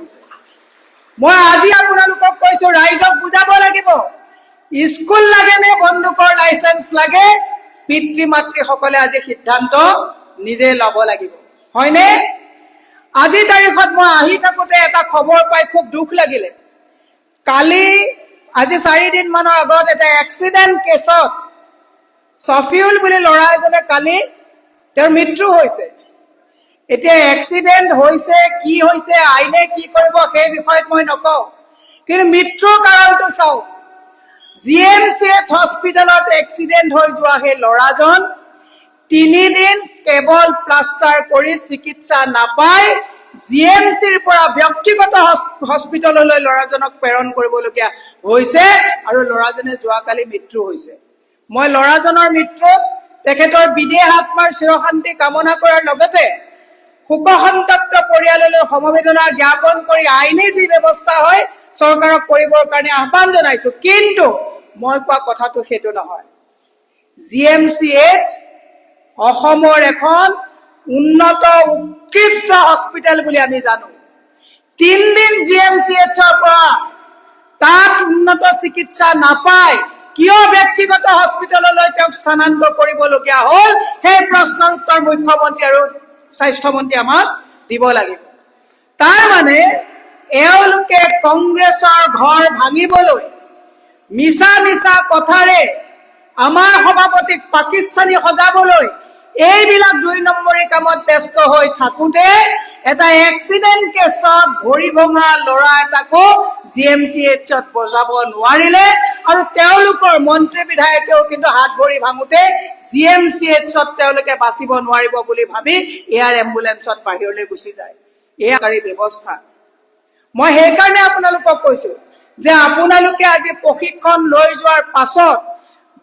কৰিছে মই আজি আপোনালোকক কৈছো ৰাইজক বুজাব লাগিব স্কুল লাগে নে বন্দুকৰ লাইসেন্স লাগে পিতৃ মাতৃসকলে আজি সিদ্ধান্ত নিজে ল'ব লাগিব হয়নে আজি তাৰিখত মই আহি থাকোতে এটা খবৰ পাই খুব দুখ লাগিলে কালি আজি 4 দিন মানৰ আগত এটা এক্সিডেন্ট কেছত সফিউল বুলি ল'ৰা এজনে কালি তেওঁৰ মৃত্যু হৈছে এতিয়া এক্সিডেন্ট হৈছে কি হৈছে আইনে কি কৰিব সেই বিষয়ত মই নকওঁ কিন্তু মৃত্যুৰ কাৰণটো চাও জিএমচিএইচ হস্পিটেলত এক্সিডেন্ট হৈ যোৱা সেই ল'ৰাজন 3 দিন কেৱল প্লাষ্টাৰ কৰি চিকিৎসা নাপায় জিএমচিৰ পৰা ব্যক্তিগত হস্পিটেললৈ ল'ৰাজনক প্ৰেৰণ কৰিবলগীয়া হৈছে আৰু ল'ৰাজনে যোৱাকালি মৃত্যু হৈছে মই ল'ৰাজনৰ মৃত্যুত তেখেতৰ বিদেহ আত্মাৰ চিৰশান্তি কামনা কৰাৰ লগতে শোকসন্তপ্ত পৰিয়াললৈ সমবেদনা জ্ঞাপন কৰি আইনী যি ব্যৱস্থা হয় চৰকাৰক কৰিবৰ কাৰণে আহ্বান জনাইছো কিন্তু মই কোৱা কথাটো হেতু নহয় জিএমচিএইচ অসমৰ এখন উন্নত উৎকৃষ্ট হস্পিটেল বুলি আমি জানো 3 দিন জিএমচিএইচৰ পৰা তাত উন্নত চিকিৎসা নাপায় কিয় ব্যক্তিগত হস্পিটেললৈ তেওঁক স্থানান্তৰ কৰিবলগীয়া হ'ল সেই প্ৰশ্নৰ উত্তৰ মুখ্যমন্ত্ৰী আৰু স্বাস্থ্যমন্ত্ৰী আমাক দিব লাগিব তাৰ মানে এওঁলোকে কংগ্ৰেছৰ ঘৰ ভাঙিবলৈ মিছা মিছা কথাৰে আমাৰ সভাপতিক পাকিস্তানী সজাবলৈ এইবিলাক 2 নম্বৰী কামত ব্যস্ত হৈ থাকোতে এটা এক্সিডেন্ট কেছত ভৰি ভঙা ল'ৰা এটাকো জিএমচিএইচত বজাব নোৱাৰিলে আৰু তেওঁলোকৰ মন্ত্ৰী বিধায়কেও কিন্তু হাত ভৰি ভাঙোতে জিএমচিএইচত তেওঁলোকে বাচিব নোৱাৰিব বুলি ভাবি এয়াৰ এম্বুলেন্সত বাহিৰলৈ গুচি যায় এয়া কাৰী ব্যৱস্থা মই সেইকাৰণে আপোনালোকক কৈছো যে আপোনালোকে আজি প্ৰশিক্ষণ লৈ যোৱাৰ পাছত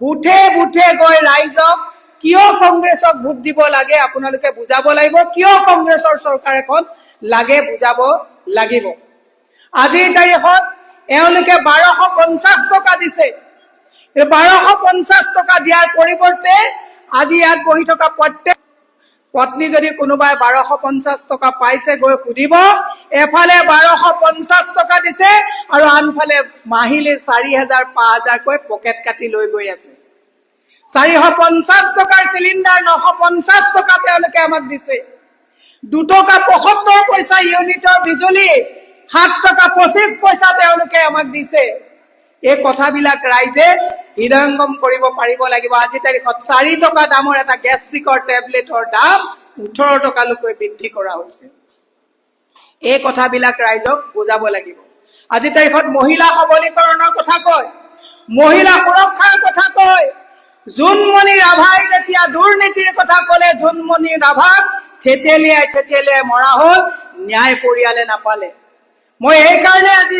বুথে বুথে গৈ ৰাইজক কিয় কংগ্ৰেছক ভোট দিব লাগে আপোনালোকে বুজাব লাগিব কিয় কংগ্ৰেছৰ চৰকাৰ এখন লাগে বুজাব লাগিব আজিৰ তাৰিখত এওঁলোকে 1250 টকা দিছে এই 1250 টকা দিয়াৰ পৰিৱৰ্তে আজি ইয়াত বহি থকা প্ৰত্যেক পত্নী যদি কোনোবাই 1250 টকা পাইছে গৈ সুধিব এফালে 1250 টকা দিছে আৰু আনফালে মাহিলি 4000 5000 কৈ পকেট কাটি লৈ গৈ আছে 450 টকাৰ সিলিন্ডাৰ 950 টকা তেওঁলোকে আমাক দিছে 2 টকা 75 পইচা ইউনিটৰ বিজুলী 7 টকা 25 পইচা তেওঁলোকে আমাক দিছে এই কথাবিলাক ৰাইজে হৃদয়ঙ্গম কৰিব পাৰিব লাগিব আজি তাৰিখত 4 টকা দামৰ এটা গেষ্ট্ৰিকৰ টেবলেটৰ দাম 18 টকালৈকে বৃদ্ধি কৰা হৈছে এই কথাবিলাক ৰাইজক বুজাব লাগিব আজি তাৰিখত মহিলা সবলীকৰণৰ কথা কয় মহিলা সুৰক্ষাৰ কথা কয় জুনমণি ৰাভাই যেতিয়া দুৰ্নীতিৰ কথা ক'লে জুনমণি ৰাভাক থেতেলিয়াই মৰা হ'ল ন্যায় পৰিয়ালে নাপালে মই এই কাৰণে আজি